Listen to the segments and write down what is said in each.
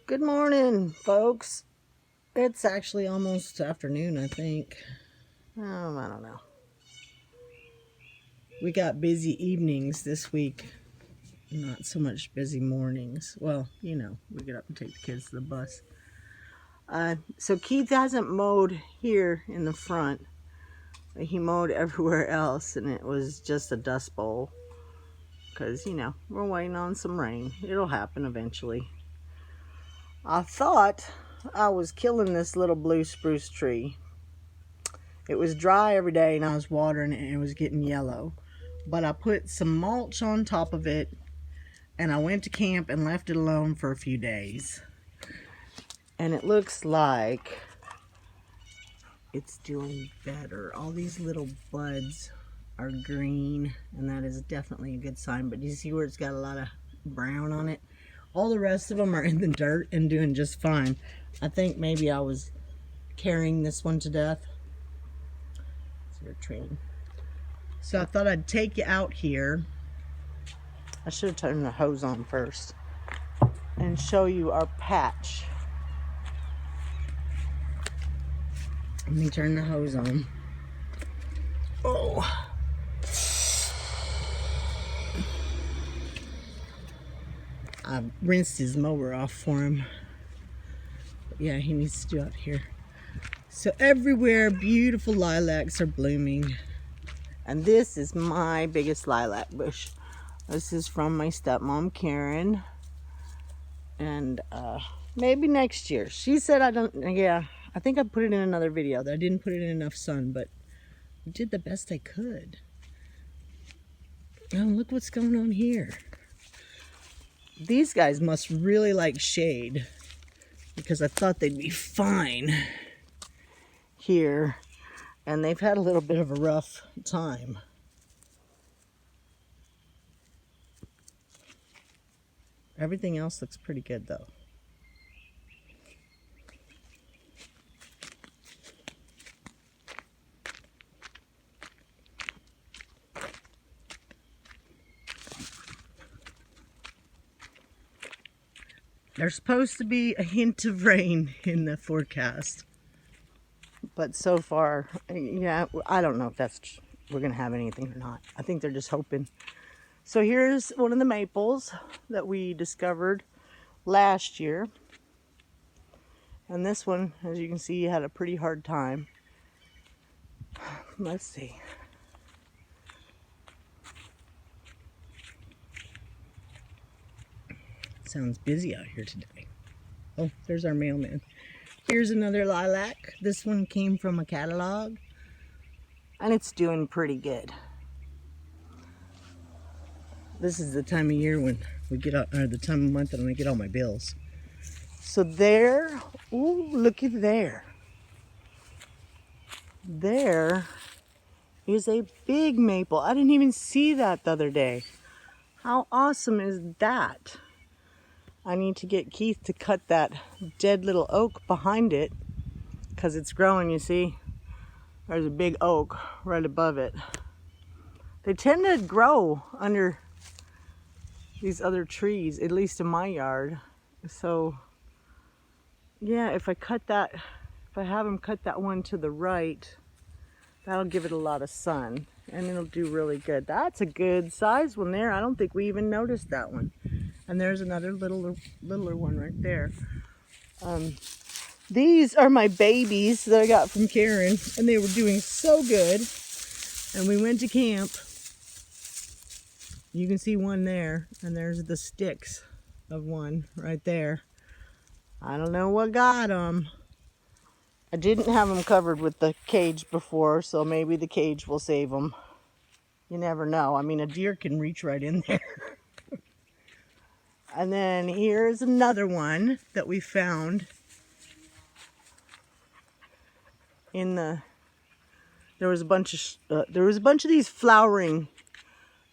Good morning, folks. It's actually almost afternoon, I think. I don't know. We got busy evenings this week, not so much busy mornings. Well, we get up and take the kids to the bus. So Keith hasn't mowed here in the front. He mowed everywhere else, and it was just a dust bowl. Because, we're waiting on some rain. It'll happen eventually. I thought I was killing this little blue spruce tree. It was dry every day and I was watering it and it was getting yellow. But I put some mulch on top of it and I went to camp and left it alone for a few days. And it looks like it's doing better. All these little buds are green and that is definitely a good sign. But do you see where it's got a lot of brown on it? All the rest of them are in the dirt and doing just fine. I think maybe I was carrying this one to death. It's your train. So I thought I'd take you out here. I should have turned the hose on first and show you our patch. Let me turn the hose on. Oh. I rinsed his mower off for him. But yeah, he needs to do out here. So everywhere, beautiful lilacs are blooming. And this is my biggest lilac bush. This is from my stepmom, Karen. And maybe next year. She said I think I put it in another video that I didn't put it in enough sun, but I did the best I could. Oh, look what's going on here. These guys must really like shade because I thought they'd be fine here. And they've had a little bit of a rough time. Everything else looks pretty good though. There's supposed to be a hint of rain in the forecast. But so far, yeah, I don't know if we're going to have anything or not. I think they're just hoping. So here's one of the maples that we discovered last year. And this one, as you can see, had a pretty hard time. Let's see. Sounds busy out here today. Oh, there's our mailman. Here's another lilac. This one came from a catalog. And it's doing pretty good. This is the time of year when we get out, or the time of month when I get all my bills. So there, ooh, looky there. There is a big maple. I didn't even see that the other day. How awesome is that? I need to get Keith to cut that dead little oak behind it because it's growing, you see. There's a big oak right above it. They tend to grow under these other trees, at least in my yard. So yeah, if I have him cut that one to the right, that'll give it a lot of sun and it'll do really good. That's a good size one there. I don't think we even noticed that one. And there's another littler one right there. These are my babies that I got from Karen, and they were doing so good. And we went to camp. You can see one there, and there's the sticks of one right there. I don't know what got them. I didn't have them covered with the cage before, so maybe the cage will save them. You never know. I mean, a deer can reach right in there. And then here's another one that we found there was a bunch of these flowering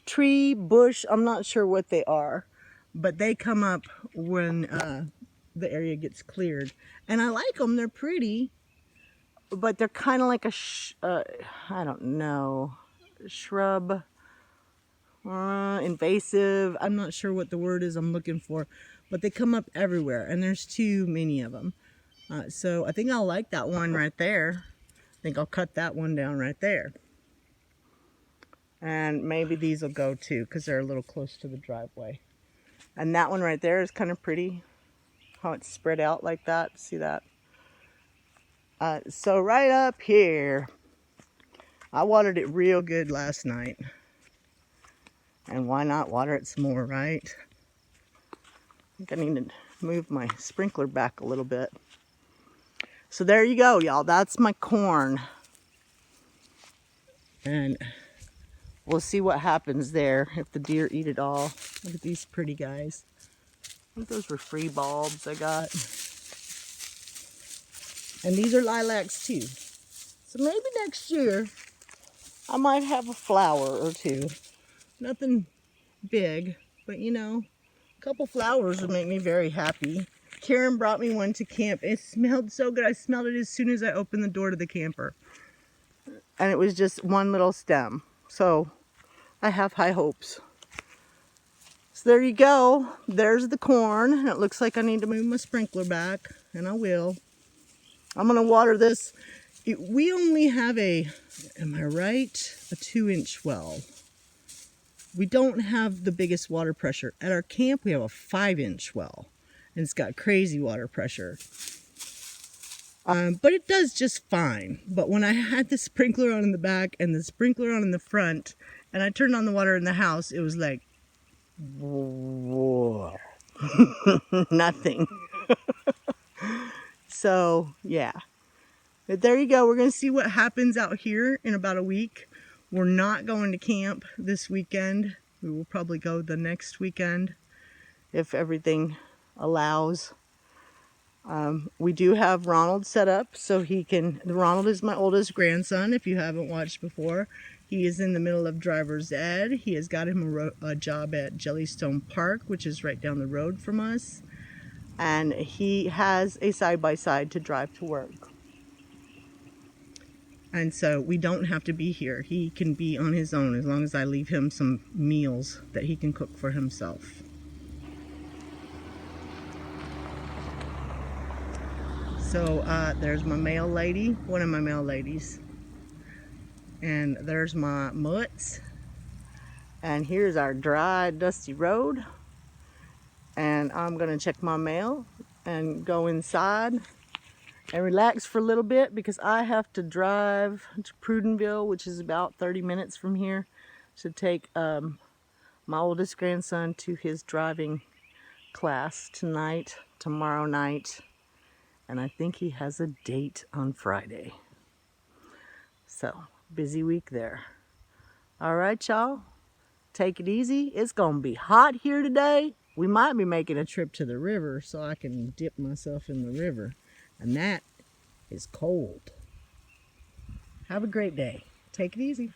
tree, bush, I'm not sure what they are, but they come up when the area gets cleared. And I like them, they're pretty, but they're kind of like I don't know, shrub, invasive. I'm not sure what the word is I'm looking for, but they come up everywhere, and there's too many of them. So I think I'll like that one right there. I think I'll cut that one down right there. And maybe these will go too, because they're a little close to the driveway. And that one right there is kind of pretty, how it's spread out like that. See that? So right up here, I watered it real good last night. And why not water it some more, right? I think I need to move my sprinkler back a little bit. So there you go, y'all. That's my corn. And we'll see what happens there if the deer eat it all. Look at these pretty guys. I think those were free bulbs I got. And these are lilacs too. So maybe next year I might have a flower or two. Nothing big, but you know, a couple flowers would make me very happy. Karen brought me one to camp. It smelled so good. I smelled it as soon as I opened the door to the camper. And it was just one little stem. So I have high hopes. So there you go. There's the corn. And it looks like I need to move my sprinkler back. And I will. I'm going to water this. We only have am I right? A 2-inch well. We don't have the biggest water pressure. At our camp, we have a 5-inch well. And it's got crazy water pressure. But it does just fine. But when I had the sprinkler on in the back and the sprinkler on in the front, and I turned on the water in the house, it was like, whoa. Nothing. So, yeah. But there you go. We're going to see what happens out here in about a week. We're not going to camp this weekend. We will probably go the next weekend if everything allows. We do have Ronald set up so he can, Ronald is my oldest grandson if you haven't watched before. He is in the middle of driver's ed. He has got him a job at Jellystone Park, which is right down the road from us. And he has a side-by-side to drive to work. And so we don't have to be here. He can be on his own as long as I leave him some meals that he can cook for himself. So there's my mail lady, one of my mail ladies. And there's my mutts. And here's our dry, dusty road. And I'm gonna check my mail and go inside and relax for a little bit because I have to drive to Prudenville, which is about 30 minutes from here, to take my oldest grandson to his driving class tonight, tomorrow night, and I think he has a date on Friday. So, busy week there. All right, y'all, take it easy. It's gonna be hot here today. We might be making a trip to the river so I can dip myself in the river. And that is cold. Have a great day. Take it easy.